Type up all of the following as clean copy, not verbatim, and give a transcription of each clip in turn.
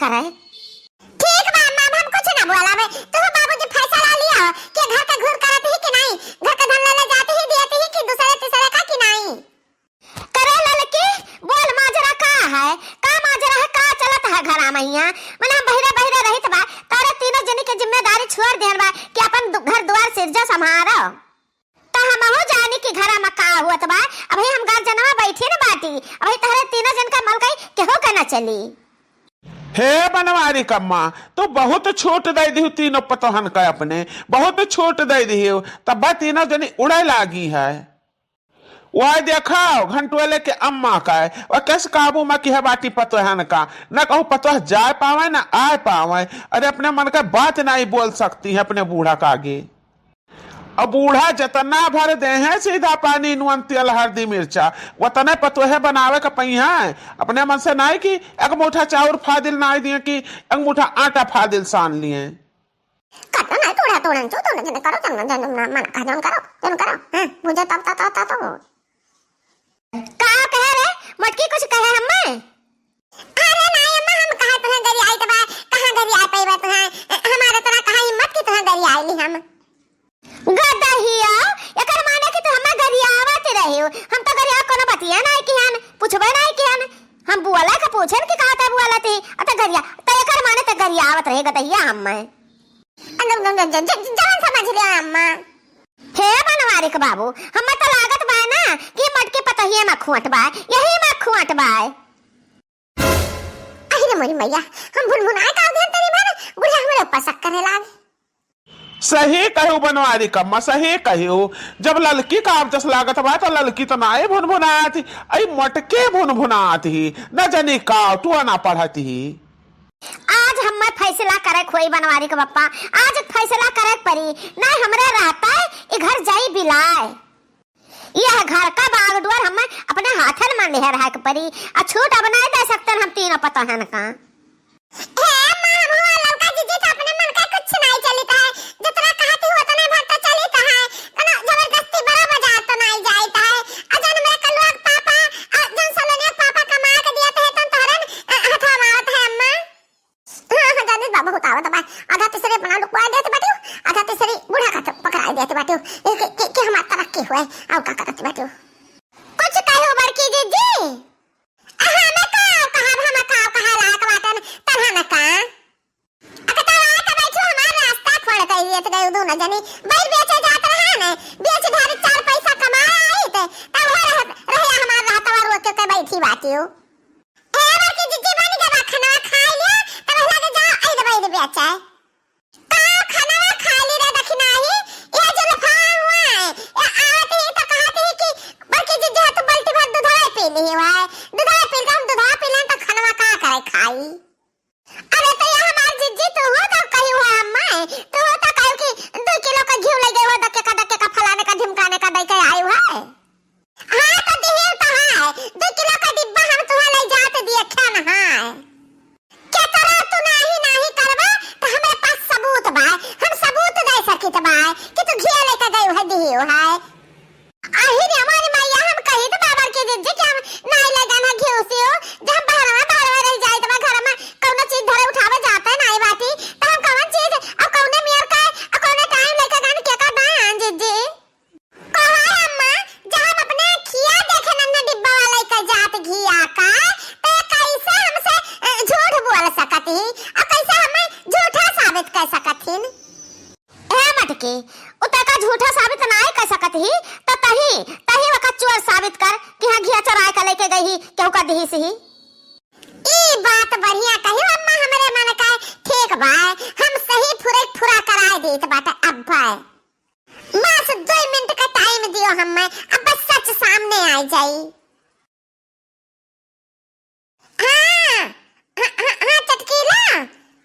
करे। ठीक बा अम्मा, हम कुछ ना बोलावे। तो बाबूजी फैसला लिया कि घर का घूर करत ही कि नहीं, घर का धन ले जाते ही देते ही कि दूसरे तीसरे का कि नहीं। करे ललकी बोल माजरा का है, का माजरा है, का चलत है घरा मैया। मने हम बहिरे बहिरे रहित बा, तारे तीनों जनी के जिम्मेदारी छोड़ देन बा कि अपन घर द्वार सिरजा संभारो। त हम हो जानी कि घरा में का हुत बा। अभी हम घर जनवा बैठी न बाटी, अभी तारे तीनों जन का मलकई केहू के ना चली। हे बनवारी कम्मा, तो बहुत छूट दे दी तीनों पतोहन का, अपने बहुत छूट दे दी तब तीनों जनी उड़े लागी है। वह देखो घंटुएले के अम्मा का है और कैसे काबू में की है बाटी पतोहन का, न कहूँ पतोह जा पावे न आ पावे। अरे अपने मन का बात नहीं बोल सकती है अपने बूढ़ा का आगे। अब बूढ़ा जतना भर दे है सीधा पानी नुन तेल हल्दी मिर्चा, वतने पतोहे बनावे का पहिया है। अपने मन से नहीं कि एक मुठा चाउर फादिल नहीं दिए कि एक मुठा आटा फादिल सान लिए। कतो नहीं तोड़ा तोड़न चो तो न करो जन जन मन का जन करो हां मुझे तब तो का कह रे मटकी कुछ कहे हम्मे। अरे नहीं अम्मा, हम कहा तुहे गरी आई तबा, कहां गरी आई पैबा तुहे, हमारे तरह कहां हिम्मत की तुहे गरी आईली हम। गदहिया एकर माने कि तू हम्मे गरी आवत रही हो, हम तो गरी आ कोनो बतिया नहीं कि हन पूछबे नहीं कि हन, हम बुआला का पूछन कि कहां ता बुआला थी अत गरिया त एकर माने त गरी आवत रही गदहिया हम्मे। जवन समझ लिया अम्मा। हे बनवारी के बाबू, हम्मे तो लागत बा ना कि मटके पतहिए में खुंट बा, यही में खुंट बा। अरे मोरी मैया, हम भुनभुनाए का दिन तेरी माने बुढ़ा हमरे ऊपर शक करे लाग। सही कहू बनवारी कम्मा, सही कहू। जब ललकी का आप जस लागत बा तो ललकी तो ना भुनभुनात ही, आई मटके भुनभुनात ही, न जानी का तू ना पढ़ती ही। आज हम्मे फैसला करे खोई बनवारी के पप्पा, आज फैसला करे परी ना हमरे रहता है ये घर जाई बिलाए। यह घर का बागडोर हमें अपने हाथन में ले रहा के परी, आ छूट अब नहीं दे सकते हम तीनों पतोहन का। हे मां, हुआ लड़का जीजी तो अपने मन का कुछ नहीं चलता है, जितना कहती हो उतना भरता चलता है, कना जबरदस्ती बड़ा बजा तो नहीं जाता है। अजन मेरे कलवा पापा जन सलोने पापा कमा के दिया तो तन तोरन हथा मावत है अम्मा। हां जाने बाबा होतावत बा, आधा तीसरे बना लुकवा देते बाटू, आधा तीसरे बूढ़ा का पकड़ा देते बाटू के हमार तरक्की हुए और का करत बाटू। कुछ कहो बड़की जीजी, हां मैं कहा लायक बाटन तरह न का अकता आके बैठो हमार रास्ता खोल के ये तो दो न जानी बैल बेचे जात रहा न, बेच धारे 4 पैसा कमा आई ते तब रहे हमार रातवा रोक के बैठी बाटू। ए बड़की जीजी बनी के खाना खा लिया तब लगे जा आई दे बैल बेचे का खाना खा ली रे दखना ही ये जो लफा हुआ है। आते ही तो कहते हैं कि बड़की जीजी तो बल्टी भर दूध पी ली है, दूध पी हम दूध पी लें तो खाना का करे खाई। अरे तो ये हमार जीजी तो हो तो कही हुआ अम्मा, तो हो तो कहो कि 2 किलो का घी ले गए हो धक्के का फलाने का ढिमकाने का दे के आई हुआ है। हां तो दिहे तो है 2 किलो का डिब्बा हम तुहा ले जाते दिए खाना है। क्या तरह तू नहीं करबा तो हमारे पास सबूत बा, हम सबूत दे सकित बा कि तू घी लेके गई है दियो है। आहिर हमारी मैया हम कही तो बाबर के जीजी कि हम नहीं ले जाना घी उसे हो, जब बाहर रह जाए तो घर में कौनो चीज धरे उठावे जाता है नहीं बाटी तो हम कौन चीज अब कौने मेयर का अब कौने टाइम लेके गान के का दान जीजी कहा है अम्मा। जब हम अपने खिया देखे नन्ना डिब्बा वाला का जात घी आका तो कैसे हमसे झूठ बोल सकती और कैसे हमें झूठा साबित कर सकती। ए मटके उता का झूठा साबित नहीं कर सकती तो तही वक्त चोर साबित कर कि हां घिया चुरा के लेके गई केहू का दही से ही। ई बात बढ़िया कही अम्मा, हमरे मन का ठीक बा, हम सही फुरा कराए देत बाटे। अब भाई बस 2 मिनट का टाइम दियो हमें, अब बस सच सामने आ जाई। हां चटकीला,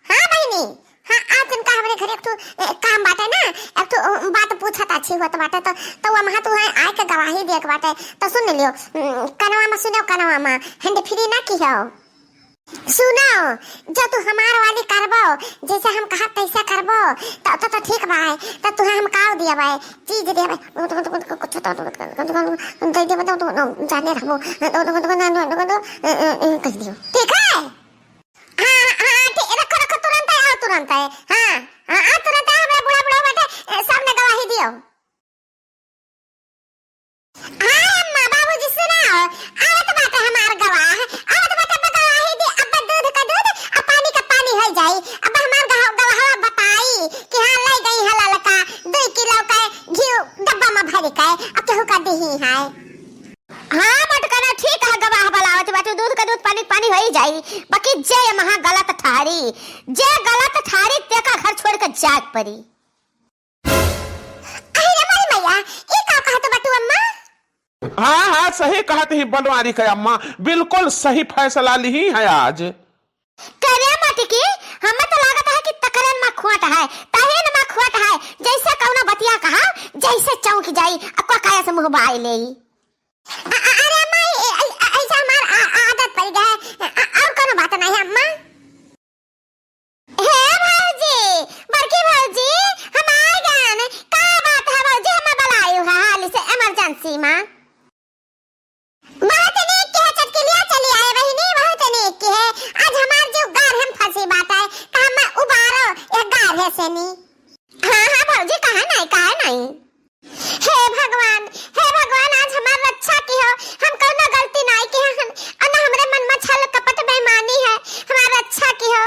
हां बहनी, हां आज इनका हमरे घर एक तो काम बाटे ना, एक तो बात पूछत अच्छी होत बाटे तो वो महा तू आए के गवाही देख बाटे तो सुन लियो। कनवा में सुनो, कनवा में हैंड फ्री ना की हो सुनो, जो तू हमार वाली करबो जैसे हम कहा तैसा करबो तो ठीक बा, तो तू हम काव दिया बा चीज दिया बा कुछ तो दे दे बता तो जाने रहबो कह दियो ठीक है। हां है। हाँ मटकना ठीक है, गवाह बलावत बाटे, दूध का दूध पानी पानी हो ही जाई। बाकी जे महा गलत ठारी, जे गलत ठारी तेका घर छोड़ के जाग पड़ी। अरे मारी मैया ये का कहत बाटू अम्मा? हाँ हाँ सही कहते ही बनवारी का अम्मा, बिल्कुल सही फैसला ली है आज। करे मटकी हमें तो लागत है कि तकरन में खोट है, तहेन में खोट है, जैसे कौनो बतिया कहा जैसे चौंक जाई अक्का काया से मुंह बाई ले। अरे अम्मा ऐसा हमार आदत पड़ गया है, और कोनो बात नहीं है अम्मा। हे भौजी, बड़की भौजी हम आ गए, का बात है भौजी? हम बुलायो है हाल से इमरजेंसी में। बहुत नेक के है चटकिलिया चली आए बहिनी, बहुत नेक के है। आज हमार जो गार हम फंसी बात है का हम उबारो एक गार है से नी। हाँ हाँ भौजी कहा नहीं। हे भगवान आज हमार रक्षा की हो, हम कोनो गलती नहीं की है, और ना हमरे मन में छल कपट बेईमानी है, हमार रक्षा की हो।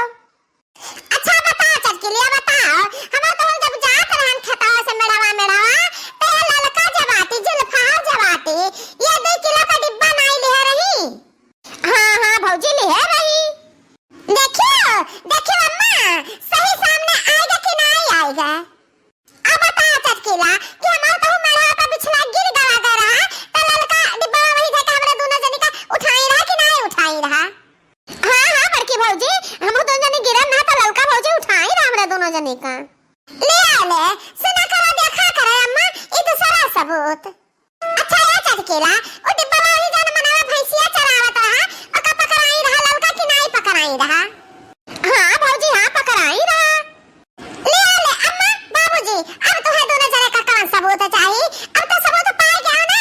अच्छा बताओ चटकिलिया बताओ, हम तो जब जात रहन खतावा से मेड़ावा ते ललका जवाती जुल्फा जवाती ये 2 किलो का डिब्बा नहीं ले रही। हाँ भौजी ले रही। देखियो अम्मा सही सामने आएगा कि नहीं आएगा? अब बताओ चटकिला कि हमार तो मेरा पे बिछला गिर गया रहा, तो ललका डिब्बा वही था कि हमरे दोनों जनी का उठाई रहा कि नहीं उठाई रहा? हाँ बड़की भौजी हम दोनों जनी गिरन ना तो ललका भौजी उठाई रहा हमरे दोनों जनी का। ले सुना करो देखा करे अम्मा ये दूसरा सबूत। अच्छा ये चटकिला ओ डिब्बा वही जान मनावा भैंसिया चरावत रहा, ओका पकड़ाई रहा ललका कि नहीं पकड़ाई रहा? हाँ भौजी हाँ पकड़ाई रहा। ले अम्मा बाबूजी अब तो है दोनों जने का कौन सबूत चाहिए? अब तो सबूत पाए गया ना,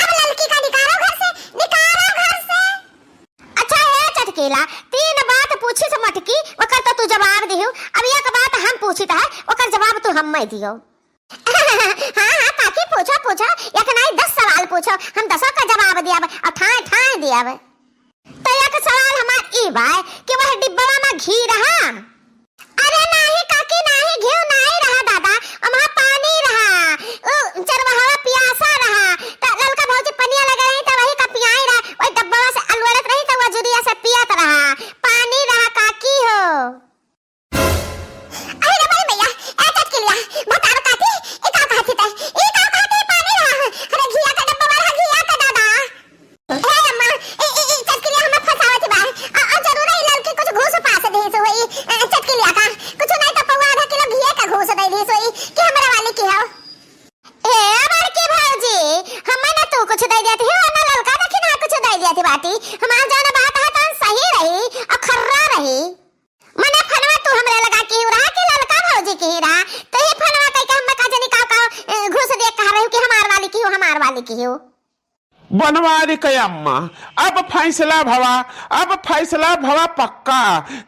अब लड़की का निकालो घर से। अच्छा है चटकीला 3 बात पूछी से मटकी ओकर तो तू जवाब दियो, अब एक बात हम पूछित है ओकर जवाब तू हम दियो। हाँ काकी पूछो एक नहीं 10 सवाल पूछो, हम 10 का जवाब दियाब और ठाए दियाब। तो एक सवाल हमार ई बा कि वह डिब्बा में घी रहा? अरे नहीं काकी नहीं, घी नहीं रहा दादा, वहां पानी रहा, चरवाहा प्यासा रहा, तो ललका भौजी पनिया लगा रही तो वही का पियाई रहा, वही डब्बा से अलवरत रही तो वो जुदिया से पियत रहा, पानी रहा काकी हो। अरे बड़ी भैया ए चटकिलिया बताओ काकी ई का कहती पानी रहा? अरे घिया का डब्बा रहा, घिया का दादा। हे अम्मा ई चटकिलिया हमें फसावत बा, और जरूर ही लड़की कुछ घूस पास दे सो वही चटकिलिया का कुछ नहीं तो पौवा आधा किलो घिया का घूस दे दी सोई कि हमरा वाली की हो। ए बड़की भौजी हमें ना तू कुछ दे देती है ना ललका ना कि ना कुछ दे देती बाटी, हमार जान बात है तो सही रही और खर्रा रही। मने फनवा तू हमरे लगा के रहा कि ललका भौजी की रहा, तो ही फनवा कह के हम का जनी का घूस दे कह रही कि हमार वाली की हो। बनवारी का अम्मा अब फैसला भवा पक्का।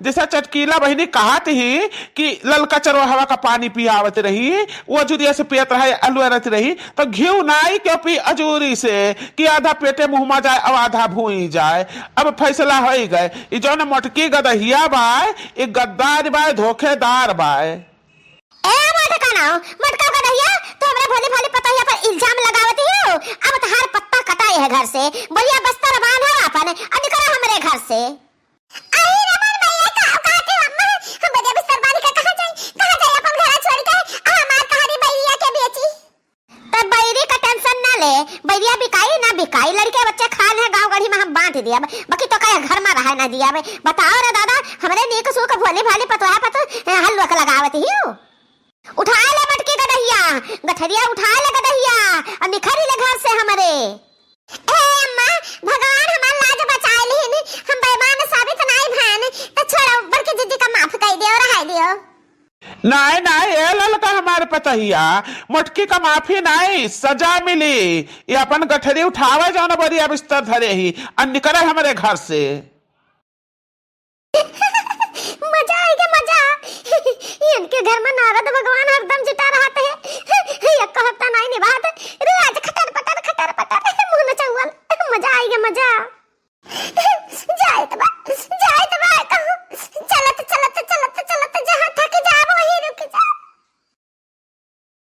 जैसा चटकीला बहनी कहा थी कि ललका चरवाहा का पानी पियावत रही, वो जुदिया से पियत रहे अलवरत रही, तो घी नाई क्यों पी अजूरी से कि आधा पेटे मुंह में जाए अब आधा भूई जाए। अब फैसला हो ही गए, ये जो न मटकी गदहिया बाय ये गद्दार बाय धोखेदार बाय। मटका गदहिया तो हमरा भोली पतैया पर इल्जाम लगावती हो, अब तहार पत्ता कटाए है घर से, बढ़िया बस्तर बांधा अपन और निकला हमरे घर से। अरे रमन भैया का कहते अम्मा हम बढ़िया बिस्तर बांध के कहां जाए अपन घर छोड़ के, हमार कहानी बैरिया के बेची। तब बैरी का टेंशन ना ले, बैरिया बिकाई ना बिकाई लड़के बच्चे खान है गांव गढ़ी में हम बांट दिया, बाकी तो कहे घर में रह ना दिया। बताओ रे दादा हमरे नीक सुख भोली पतोया पत हलवा का लगावती हो। उठा ले मटकी गदहिया, गठरिया उठा ले गदहिया और निखरी ले घर से हमरे। ए अम्मा भगवान हमार लाज बचाए लीन, हम बेईमान साबित नहीं भैन, तो छोड़ो बड़की जिद्दी का माफ कर दियो रहा दियो। नहीं ए ललका हमारे पतहिया मटकी का माफी नहीं सजा मिली, ये अपन गठरी उठावे जाओ ना बढ़िया बिस्तर धरे ही और निकले हमारे घर से। मजा आएगा मजा। इनके घर में नारद भगवान हरदम जिता रहा